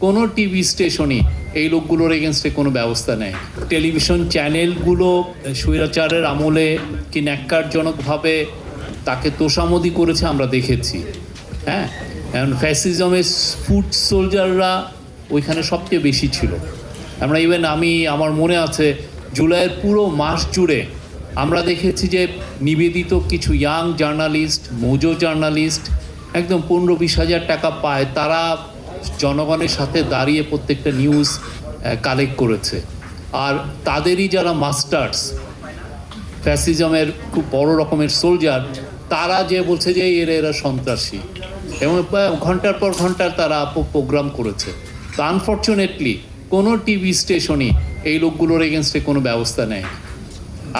কোনো টিভি স্টেশনই এই লোকগুলোর এগেনস্টে কোনো ব্যবস্থা নেয়। টেলিভিশন চ্যানেলগুলো স্বৈরাচারের আমলে কি ন্যাক্কারজনকভাবে তাকে তোষামদি করেছে আমরা দেখেছি। হ্যাঁ, এখন ফ্যাসিজমের ফুট সোলজাররা ওইখানে সবচেয়ে বেশি ছিল। আমরা আমার মনে আছে জুলাইয়ের পুরো মাস জুড়ে আমরা দেখেছি যে নিবেদিত কিছু ইয়াং জার্নালিস্ট, মোজো জার্নালিস্ট একদম 15-20 হাজার টাকা পায়, তারা জনগণের সাথে দাঁড়িয়ে প্রত্যেকটা নিউজ কালেক্ট করেছে। আর তাদেরই যারা মাস্টার্স, ফ্যাসিজমের খুব বড় রকমের সোলজার, তারা যে বলছে যে এরা সন্ত্রাসী, এবং ঘন্টার পর ঘন্টার তারা প্রোগ্রাম করেছে। তো আনফর্চুনেটলি কোনো টিভি স্টেশনই এই লোকগুলোর এগেনস্টে কোনো ব্যবস্থা নেয়।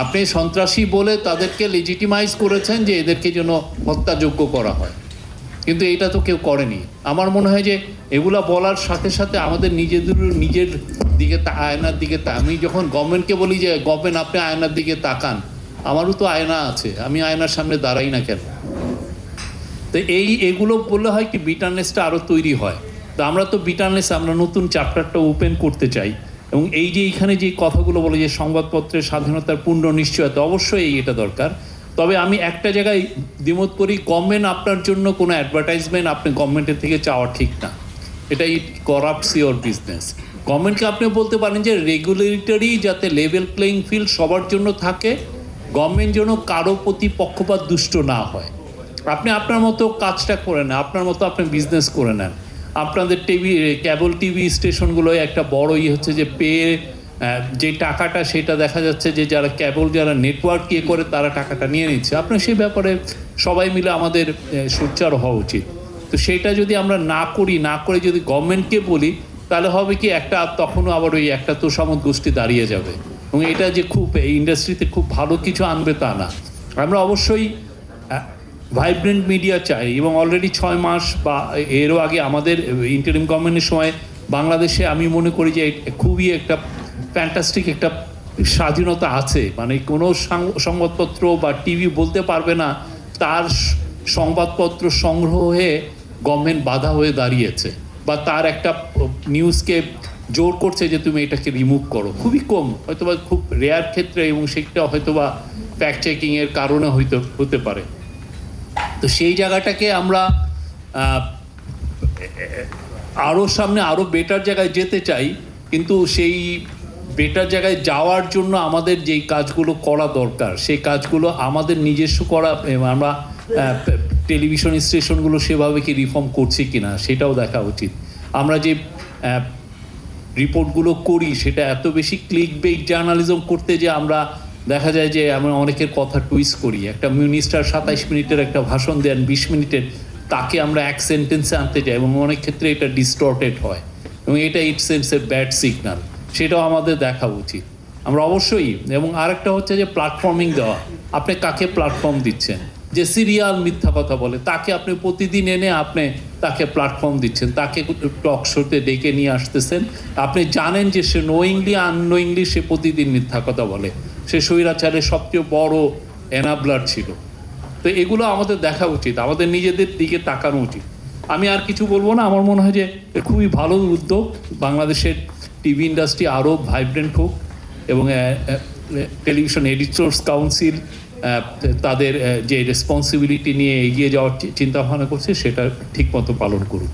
আপনি সন্ত্রাসী বলে তাদেরকে লেজিটিমাইজ করেছেন যে এদেরকে যেন হত্যাযোগ্য করা হয়, কিন্তু এটা তো কেউ করেনি। আমার মনে হয় যে এগুলা বলার সাথে সাথে আমাদের নিজের দিকে আয়নার দিকে আমি যখন গভর্নমেন্টকে বলি যে গভর্নমেন্ট আপনি আয়নার দিকে তাকান, আমারও তো আয়না আছে, আমি আয়নার সামনে দাঁড়াই না কেন? তো এগুলো বললে হয় কি বিটারনেসটা আরও তৈরি হয়। তো আমরা তো বিটারনেস, আমরা নতুন চ্যাপ্টারটা ওপেন করতে চাই। এবং এই যে এইখানে যে কথাগুলো বলে যে সংবাদপত্রের স্বাধীনতার পূর্ণ নিশ্চয়তা, অবশ্যই এটা দরকার। তবে আমি একটা জায়গায় দ্বিমত করি, গভর্নমেন্ট আপনার জন্য কোনো অ্যাডভার্টাইজমেন্ট আপনি গভর্নমেন্টের থেকে চাওয়া ঠিক না। এটা ইট করাপ্টস ইওর বিজনেস। গভর্নমেন্টকে আপনি বলতে পারেন যে রেগুলেটরি যাতে লেভেল প্লেইং ফিল্ড সবার জন্য থাকে, গভর্নমেন্ট যেন কারো প্রতি পক্ষপাত দুষ্ট না হয়। আপনি আপনার মতো কাজটা করে নেন, আপনার মতো আপনি বিজনেস করে নেন। আপনাদের কেবল টিভি স্টেশনগুলোয় একটা বড় হচ্ছে যে যে টাকাটা, সেটা দেখা যাচ্ছে যে যারা নেটওয়ার্ক করে তারা টাকাটা নিয়ে নিচ্ছে। আপনার সেই ব্যাপারে সবাই মিলে আমাদের সোচ্চার হওয়া উচিত। তো সেটা যদি আমরা না করে যদি গভর্নমেন্টকে বলি, তাহলে হবে কি তখনও আবার ওই একটা তোষামত গোষ্ঠী দাঁড়িয়ে যাবে, এবং এটা যে খুব এই ইন্ডাস্ট্রিতে খুব ভালো কিছু আনবে তা না। আমরা অবশ্যই ভাইব্রেন্ট মিডিয়া চাই, এবং অলরেডি 6 মাস বা এরও আগে আমাদের ইন্টারিম গভর্নমেন্টের সময় বাংলাদেশে আমি মনে করি যে খুবই একটা ফ্যান্টাস্টিক একটা স্বাধীনতা আছে। মানে কোনো সংবাদপত্র বা টিভি বলতে পারবে না তার সংবাদপত্র সংগ্রহে গভর্নমেন্ট বাধা হয়ে দাঁড়িয়েছে, বা তার একটা নিউজকে জোর করছে যে তুমি এটাকে রিমুভ করো। খুবই কম, হয়তোবা খুব রেয়ার ক্ষেত্রে, এবং সেটা হয়তোবা ফ্যাক্ট চেকিংয়ের কারণে হতে পারে। তো সেই জায়গাটাকে আমরা আরও সামনে আরও বেটার জায়গায় যেতে চাই, কিন্তু সেই বেটার জায়গায় যাওয়ার জন্য আমাদের যেই কাজগুলো করা দরকার, সেই কাজগুলো আমাদের নিজস্ব করা। আমরা টেলিভিশন স্টেশনগুলো সেভাবে কি রিফর্ম করছি কিনা সেটাও দেখা উচিত। আমরা যে রিপোর্টগুলো করি সেটা এত বেশি ক্লিক বেইট জার্নালিজম করতে যে আমরা দেখা যায় যে আমরা অনেকের কথা টুইস্ট করি। একটা মিনিস্টার 27 মিনিটের একটা ভাষণ দেন, 20 মিনিটের, তাকে আমরা এক সেন্টেন্সে আনতে যাই, এবং অনেক ক্ষেত্রে এটা ডিস্টর্টেড হয়, এবং এটা ইট সেন্ডস এ ব্যাড সিগন্যাল। সেটাও আমাদের দেখা উচিত। আমরা অবশ্যই, এবং আরেকটা হচ্ছে যে প্ল্যাটফর্মিং দেওয়া। আপনি কাকে প্ল্যাটফর্ম দিচ্ছেন? যে সিরিয়াল মিথ্যা কথা বলে তাকে আপনি প্রতিদিন এনে তাকে প্ল্যাটফর্ম দিচ্ছেন, তাকে টক শোতে ডেকে নিয়ে আসতেছেন। আপনি জানেন যে সে নোয়িংলি আননোয়িংলি সে প্রতিদিন মিথ্যা কথা বলে, সে স্বৈরাচারের সবচেয়ে বড় এনাবলার ছিল। তো এগুলো আমাদের দেখা উচিত, আমাদের নিজেদের দিকে তাকানো উচিত। আমি আর কিছু বলবো না। আমার মনে হয় যে খুবই ভালো উদ্যোগ, বাংলাদেশের টিভি ইন্ডাস্ট্রি আরও ভাইব্রেন্ট হোক, এবং টেলিভিশন এডিটর্স কাউন্সিল তাদের যে রেসপন্সিবিলিটি নিয়ে এগিয়ে যাওয়ার চিন্তা ভাবনা করছে সেটা ঠিকমতো পালন করুক।